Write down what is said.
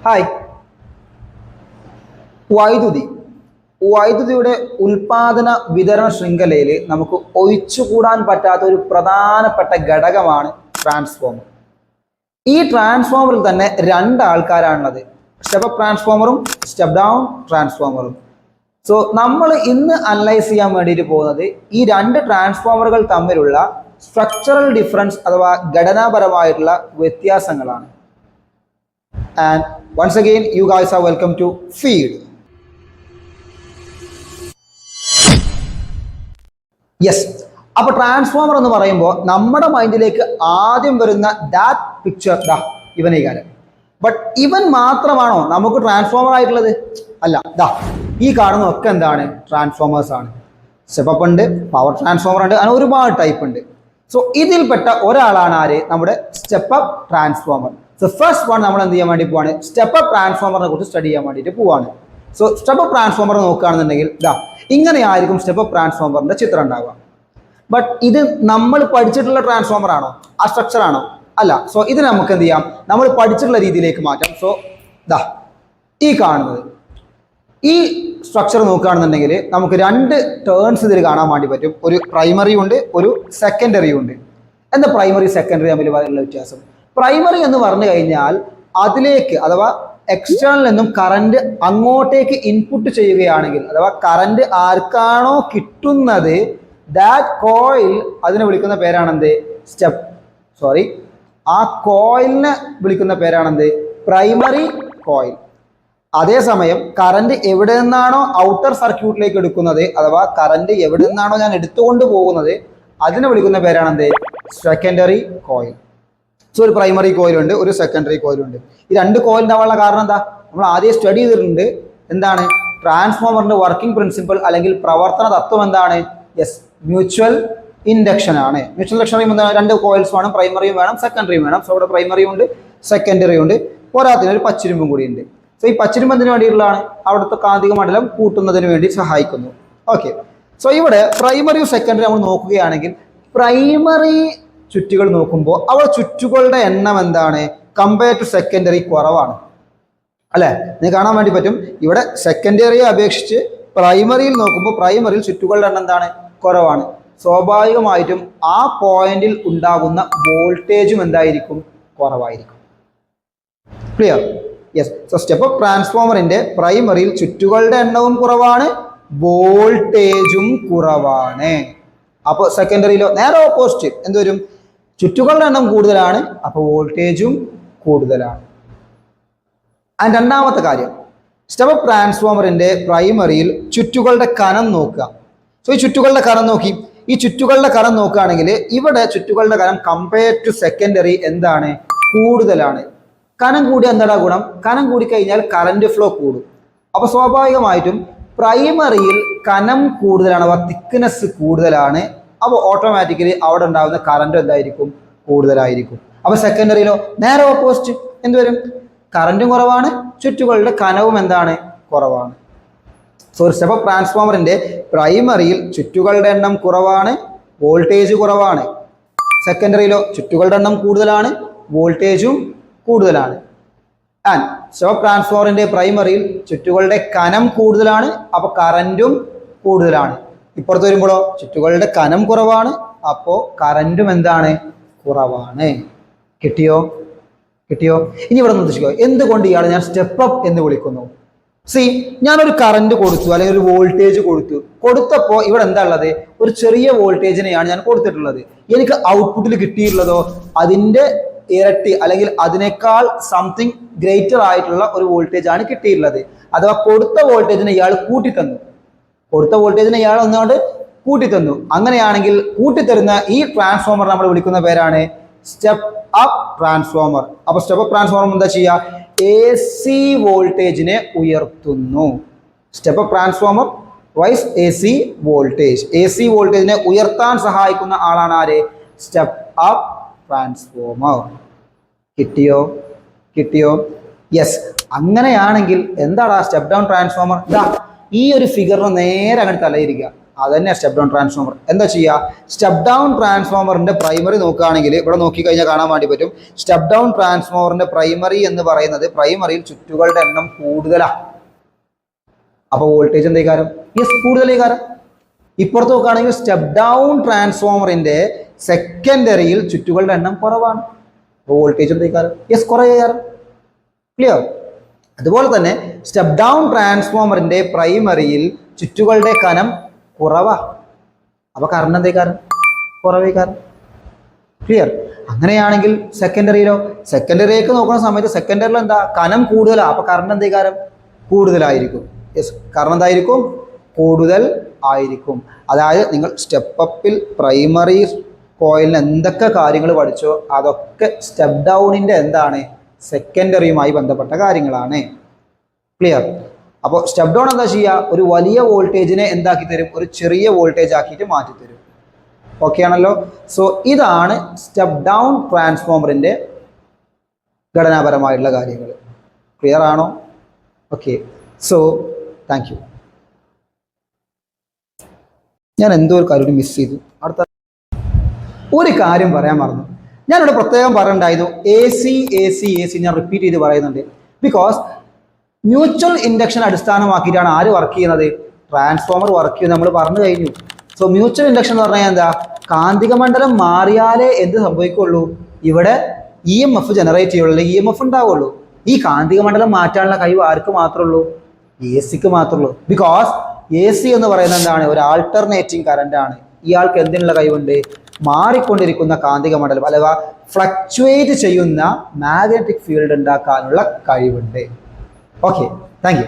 Hi. വൈദ്യുതി വൈദ്യുതിയുടെ ഉൽപാദന വിതരണ ശൃംഖലയിൽ നമുക്ക് ഒഴിച്ചുകൂടാൻ പറ്റാത്ത ഒരു പ്രധാനപ്പെട്ട ഘടകമാണ് ട്രാൻസ്ഫോമർ. ഈ ട്രാൻസ്ഫോമറിൽ തന്നെ രണ്ട് ആൾക്കാരാണുള്ളത്, സ്റ്റെപ്പ് അപ്പ് ട്രാൻസ്ഫോമറും സ്റ്റെപ്പ് ഡൗൺ ട്രാൻസ്ഫോമറും. സോ നമ്മൾ ഇന്ന് അനലൈസ് ചെയ്യാൻ വേണ്ടിയിട്ട് പോകുന്നത് ഈ രണ്ട് ട്രാൻസ്ഫോമറുകൾ തമ്മിലുള്ള സ്ട്രക്ചറൽ ഡിഫറൻസ് അഥവാ ഘടനാപരമായിട്ടുള്ള വ്യത്യാസങ്ങളാണ്. And once again, you guys are welcome to Feed. Yes. അപ്പോൾ ട്രാൻസ്ഫോമർ എന്ന് പറയുമ്പോൾ നമ്മുടെ മൈൻഡിലേക്ക് ആദ്യം വരുന്ന ദാറ്റ് പിക്ചർ ഇവനെ കാലം. ബട്ട് ഇവൻ മാത്രമാണോ നമുക്ക് ട്രാൻസ്ഫോമർ ആയിട്ടുള്ളത്? അല്ല. ഈ കാണുന്നതൊക്കെ എന്താണ്? ട്രാൻസ്ഫോമേഴ്സ് ആണ്. സ്റ്റെപ്പ് അപ്പ് ഉണ്ട്, പവർ ട്രാൻസ്ഫോമർ ഉണ്ട്, അങ്ങനെ ഒരുപാട് ടൈപ്പ് ഉണ്ട്. സോ ഇതിൽപ്പെട്ട ഒരാളാണ് ആര്? നമ്മുടെ step up transformer. So first one നമ്മൾ എന്ത് ചെയ്യാൻ വേണ്ടി പോവാണ്? സ്റ്റെപ്പ് അപ്പ് ട്രാൻസ്ഫോമറിനെ കുറിച്ച് സ്റ്റഡി ചെയ്യാൻ വേണ്ടിയിട്ട് പോവാണ്. സോ സ്റ്റെപ്പ് അപ്പ് ട്രാൻസ്ഫോമർ നോക്കുകയാണെന്നുണ്ടെങ്കിൽ ഇങ്ങനെയായിരിക്കും സ്റ്റെപ്പ് അപ്പ് ട്രാൻസ്ഫോമറിന്റെ ചിത്രം ഉണ്ടാവുക. ബട്ട് ഇത് നമ്മൾ പഠിച്ചിട്ടുള്ള ട്രാൻസ്ഫോമർ ആണോ? ആ സ്ട്രക്ചർ ആണോ? അല്ല. സോ ഇത് നമുക്ക് എന്ത് ചെയ്യാം? നമ്മൾ പഠിച്ചിട്ടുള്ള രീതിയിലേക്ക് മാറ്റാം. സോ ഈ കാണുന്നത് ഈ സ്ട്രക്ചർ നോക്കുകയാണെന്നുണ്ടെങ്കിൽ നമുക്ക് രണ്ട് ടേൺസ് ഇതിൽ കാണാൻ വേണ്ടി പറ്റും. ഒരു പ്രൈമറി ഉണ്ട്, ഒരു സെക്കൻഡറി ഉണ്ട്. എന്താ പ്രൈമറി സെക്കൻഡറി തമ്മിൽ ഉള്ള വ്യത്യാസം? പ്രൈമറി എന്ന് പറഞ്ഞു കഴിഞ്ഞാൽ അതിലേക്ക് അഥവാ എക്സ്റ്റേണൽ നിന്നും കറണ്ട് അങ്ങോട്ടേക്ക് ഇൻപുട്ട് ചെയ്യുകയാണെങ്കിൽ അഥവാ കറണ്ട് ആർക്കാണോ കിട്ടുന്നത് ദാറ്റ് കോയിൽ, അതിനെ വിളിക്കുന്ന പേരാണെന്ത്? ആ കോയിലിനെ വിളിക്കുന്ന പേരാണെന്ത്? Primary coil. അതേസമയം കറണ്ട് എവിടെ നിന്നാണോ ഔട്ടർ സർക്യൂട്ടിലേക്ക് എടുക്കുന്നത് അഥവാ കറണ്ട് എവിടെ നിന്നാണോ ഞാൻ എടുത്തുകൊണ്ട് പോകുന്നത് അതിനെ വിളിക്കുന്ന പേരാണെന്ത്? Secondary coil. സോ ഒരു പ്രൈമറി കോയിലുണ്ട്, ഒരു സെക്കൻഡറി കോയിലുണ്ട്. ഈ രണ്ട് കോയിൽ ഉണ്ടാവാനുള്ള കാരണം എന്താ? നമ്മൾ ആദ്യം സ്റ്റഡി ചെയ്തിട്ടുണ്ട്. എന്താണ് ട്രാൻസ്ഫോമറിന്റെ വർക്കിംഗ് പ്രിൻസിപ്പിൾ അല്ലെങ്കിൽ പ്രവർത്തന തത്വം എന്താണ്? യെസ്, മ്യൂച്വൽ ഇൻഡക്ഷൻ ആണ്. മ്യൂച്വൽ ഇൻഡക്ഷൻ രണ്ട് കോയിൽസ് വേണം, പ്രൈമറിയും വേണം, സെക്കൻഡറിയും വേണം. സോ ഇവിടെ പ്രൈമറിയും ഉണ്ട്, സെക്കൻഡറിയും ഉണ്ട്. പോരാത്തിന് ഒരു പച്ചിരുമ്പും കൂടി ഉണ്ട്. സോ ഈ പച്ചിരുമ്പ് എന്തിനു വേണ്ടിയിട്ടുള്ളതാണ്? അവിടുത്തെ കാന്തിക മണ്ഡലം കൂട്ടുന്നതിന് വേണ്ടി സഹായിക്കുന്നു. ഓക്കെ. സോ ഇവിടെ പ്രൈമറിയും സെക്കൻഡറി നമ്മൾ നോക്കുകയാണെങ്കിൽ പ്രൈമറി ചുറ്റുകൾ നോക്കുമ്പോൾ അവിടെ ചുറ്റുകളുടെ എണ്ണം എന്താണ്? കമ്പയർ ടു സെക്കൻഡറി കുറവാണ് അല്ലേ? നിങ്ങൾക്ക് കാണാൻ വേണ്ടി പറ്റും. ഇവിടെ സെക്കൻഡറിയെ അപേക്ഷിച്ച് പ്രൈമറിയിൽ നോക്കുമ്പോൾ പ്രൈമറിയിൽ ചുറ്റുകളുടെ എണ്ണം എന്താണ്? കുറവാണ്. സ്വാഭാവികമായിട്ടും ആ പോയിന്റിൽ ഉണ്ടാകുന്ന വോൾട്ടേജും എന്തായിരിക്കും? കുറവായിരിക്കും. Clear? Yes. So step up ട്രാൻസ്ഫോമറിന്റെ പ്രൈമറിയിൽ ചുറ്റുകളുടെ എണ്ണവും കുറവാണ്, വോൾട്ടേജും കുറവാണ്. അപ്പോൾ സെക്കൻഡറിയിലോ നേരെ ഓപ്പോസിറ്റ് എന്ത് വരും? ചുറ്റുകളുടെ എണ്ണം കൂടുതലാണ്, അപ്പോൾ വോൾട്ടേജും കൂടുതലാണ്. ആൻഡ് രണ്ടാമത്തെ കാര്യം, സ്റ്റെപ്പ് അപ്പ് ട്രാൻസ്ഫോമറിന്റെ പ്രൈമറിയിൽ ചുറ്റുകളുടെ കനം നോക്കുക. സോ ഈ ചുറ്റുകളുടെ കനം നോക്കി, ഈ ചുറ്റുകളുടെ കനം നോക്കുകയാണെങ്കിൽ ഇവിടെ ചുറ്റുകളുടെ കനം കമ്പയർ ടു സെക്കൻഡറി എന്താണ്? കൂടുതലാണ്. കനം കൂടിയ എന്താ ഗുണം? കനം കൂടിക്കഴിഞ്ഞാൽ കറന്റ് ഫ്ലോ കൂടും. അപ്പോൾ സ്വാഭാവികമായിട്ടും പ്രൈമറിയിൽ കനം കൂടുതലാണ്, അഥവാ തിക്നെസ് കൂടുതലാണ്. അപ്പോൾ ഓട്ടോമാറ്റിക്കലി അവിടെ ഉണ്ടാകുന്ന കറണ്ട് എന്തായിരിക്കും? കൂടുതലായിരിക്കും. അപ്പോൾ സെക്കൻഡറിയിലോ നേരെ ഓപ്പോസിറ്റ് എന്ത് വരും? കറന്റും കുറവാണ്, ചുറ്റുകളുടെ കനവും എന്താണ്? കുറവാണ്. സോ സ്റ്റെപ്പ് അപ്പ് ട്രാൻസ്ഫോമറിന്റെ പ്രൈമറിയിൽ ചുറ്റുകളുടെ എണ്ണം കുറവാണ്, വോൾട്ടേജ് കുറവാണ്. സെക്കൻഡറിയിലോ ചുറ്റുകളുടെ എണ്ണം കൂടുതലാണ്, വോൾട്ടേജും കൂടുതലാണ്. ആൻഡ് സ്റ്റെപ്പ് അപ്പ് ട്രാൻസ്ഫോമറിന്റെ പ്രൈമറിയിൽ ചുറ്റുകളുടെ കനം കൂടുതലാണ്, അപ്പോൾ കറന്റും കൂടുതലാണ്. ഇപ്പുറത്ത് വരുമ്പോഴോ ചുറ്റുകളുടെ കനം കുറവാണ്, അപ്പോൾ കറന്റും എന്താണ്? കുറവാണ്. കിട്ടിയോ? ഇനി ഇവിടെ നിർദ്ദേശിക്കുക, എന്തുകൊണ്ട് ഇയാളെ ഞാൻ സ്റ്റെപ്പ് അപ്പ് എന്ന് വിളിക്കുന്നു? ഞാനൊരു കറന്റ് കൊടുത്തു അല്ലെങ്കിൽ ഒരു വോൾട്ടേജ് കൊടുത്തപ്പോൾ ഇവിടെ എന്താ ഉള്ളത്? ഒരു ചെറിയ വോൾട്ടേജിനെയാണ് ഞാൻ കൊടുത്തിട്ടുള്ളത്. എനിക്ക് ഔട്ട്പുട്ടിൽ കിട്ടിയിട്ടുള്ളതോ അതിന്റെ ഇരട്ടി അല്ലെങ്കിൽ അതിനേക്കാൾ സംതിങ് ഗ്രേറ്റർ ആയിട്ടുള്ള ഒരു വോൾട്ടേജ് ആണ് കിട്ടിയിട്ടുള്ളത്. അഥവാ കൊടുത്ത വോൾട്ടേജിനെ ഇയാൾ കൂട്ടിത്തന്നു. ഒന്നുകൊണ്ട് കൂട്ടിത്തന്നു. അങ്ങനെയാണെങ്കിൽ കൂട്ടിത്തരുന്ന ഈ ട്രാൻസ്ഫോമർ നമ്മൾ വിളിക്കുന്ന പേരാണ് സ്റ്റെപ്പ് അപ്പ് ട്രാൻസ്ഫോമർ. അപ്പൊ സ്റ്റെപ്പ് അപ്പ് ട്രാൻസ്ഫോമർ എന്താ ചെയ്യുക? AC വോൾട്ടേജിനെ ഉയർത്തുന്നു. Step up transformer rise AC voltage. AC വോൾട്ടേജിനെ ഉയർത്താൻ സഹായിക്കുന്ന ആളാണ് ആര്? Step up transformer. കിട്ടിയോ? യെസ്. അങ്ങനെയാണെങ്കിൽ എന്താണ് സ്റ്റെപ്പ് ഡൗൺ ട്രാൻസ്ഫോമർ? ഈ ഒരു ഫിഗറിന് നേരെ അങ്ങനെ തലയിരിക്കുക. അതന്നെ സ്റ്റെപ്പ് ഡൗൺ ട്രാൻസ്ഫോമർ. എന്താ ചെയ്യുക? സ്റ്റെപ്പ് ഡൗൺ ട്രാൻസ്ഫോമറിന്റെ പ്രൈമറി നോക്കുകയാണെങ്കിൽ ഇവിടെ നോക്കിക്കഴിഞ്ഞാൽ കാണാൻ വേണ്ടി പറ്റും. സ്റ്റെപ്പ് ഡൗൺ ട്രാൻസ്ഫോമറിന്റെ പ്രൈമറി എന്ന് പറയുന്നത് പ്രൈമറിയിൽ ചുറ്റുകളുടെ എണ്ണം കൂടുതലാണ്. അപ്പൊ വോൾട്ടേജ് എന്താ കാരം? യെസ്, കൂടുതലേ കാരം. ഇപ്പുറത്ത് നോക്കുകയാണെങ്കിൽ സ്റ്റെപ്പ് ഡൗൺ ട്രാൻസ്ഫോമറിന്റെ സെക്കൻഡറിയിൽ ചുറ്റുകളുടെ എണ്ണം കുറവാണ്. അപ്പോൾ വോൾട്ടേജ് എന്താ കാരം? യെസ്, കുറേ കാരം. ക്ലിയർ? അതുപോലെ തന്നെ സ്റ്റെപ്പ് ഡൗൺ ട്രാൻസ്ഫോമറിന്റെ പ്രൈമറിയിൽ ചുറ്റുകളുടെ കനം കുറവാ. അപ്പൊ കറണ്ട് എന്തേ കാരം? കുറവേ കാരം. ക്ലിയർ? അങ്ങനെയാണെങ്കിൽ സെക്കൻഡറിയിലോ? സെക്കൻഡറിയിലേക്ക് നോക്കുന്ന സമയത്ത് സെക്കൻഡറിയിൽ എന്താ? കനം കൂടുതലാണ്. അപ്പൊ കറണ്ട് എന്തേ കാരം? കൂടുതലായിരിക്കും. യെസ്, കറണ്ട് എന്തായിരിക്കും? കൂടുതൽ ആയിരിക്കും. അതായത് നിങ്ങൾ സ്റ്റെപ്പ് അപ്പിൽ പ്രൈമറി കോയിലിന് എന്തൊക്കെ കാര്യങ്ങൾ പഠിച്ചോ അതൊക്കെ സ്റ്റെപ്പ് ഡൗണിന്റെ എന്താണ്? സെക്കൻഡറിയുമായി ബന്ധപ്പെട്ട കാര്യങ്ങളാണ്. ക്ലിയർ? അപ്പോൾ സ്റ്റെപ്പ് ഡൗൺ എന്താ ചെയ്യുക? ഒരു വലിയ വോൾട്ടേജിനെ എന്താക്കി തരും? ഒരു ചെറിയ വോൾട്ടേജ് ആക്കിയിട്ട് മാറ്റി തരും. ഓക്കെ ആണല്ലോ? സോ ഇതാണ് സ്റ്റെപ്പ് ഡൗൺ ട്രാൻസ്ഫോമറിന്റെ ഘടനാപരമായിട്ടുള്ള കാര്യങ്ങൾ. ക്ലിയർ ആണോ? Okay, so thank you. ഞാൻ എന്തോ ഒരു കാര്യം മിസ് ചെയ്തു. അടുത്ത ഒരു കാര്യം പറയാൻ മറന്നു. ഞാനിവിടെ പ്രത്യേകം പറയണ്ടായിരുന്നു AC ഞാൻ റിപ്പീറ്റ് ചെയ്ത് പറയുന്നുണ്ട്. ബിക്കോസ് മ്യൂച്വൽ ഇൻഡക്ഷൻ അടിസ്ഥാനമാക്കിയിട്ടാണ് ആര് വർക്ക് ചെയ്യുന്നത്? ട്രാൻസ്ഫോമർ വർക്ക് ചെയ്യുന്നത് നമ്മൾ പറഞ്ഞു കഴിഞ്ഞു. സോ മ്യൂച്വൽ ഇൻഡക്ഷൻ എന്ന് പറഞ്ഞാൽ എന്താ? കാന്തിക മണ്ഡലം മാറിയാലേ എന്ത് സംഭവിക്കുള്ളൂ? ഇവിടെ EMF ജനറേറ്റ് ചെയ്യുള്ളൂ, EMF ഉണ്ടാവുള്ളൂ. ഈ കാന്തിക മണ്ഡലം മാറ്റാനുള്ള കഴിവ് ആർക്ക് മാത്രമേ ഉള്ളൂ? AC-ക്ക് മാത്രമേ ഉള്ളൂ. ബിക്കോസ് AC എന്ന് പറയുന്നത് എന്താണ്? ഒരു ആൾട്ടർനേറ്റിംഗ് കറന്റ് ആണ്. ഇയാൾക്ക് എന്തിനുള്ള കഴിവുണ്ട്? മാറിക്കൊണ്ടിരിക്കുന്ന കാന്തിക മണ്ഡലം അഥവാ ഫ്ലക്ച്വേറ്റ് ചെയ്യുന്ന മാഗ്നറ്റിക് ഫീൽഡ് ഉണ്ടാക്കാനുള്ള കഴിവുണ്ട്. Okay, thank you.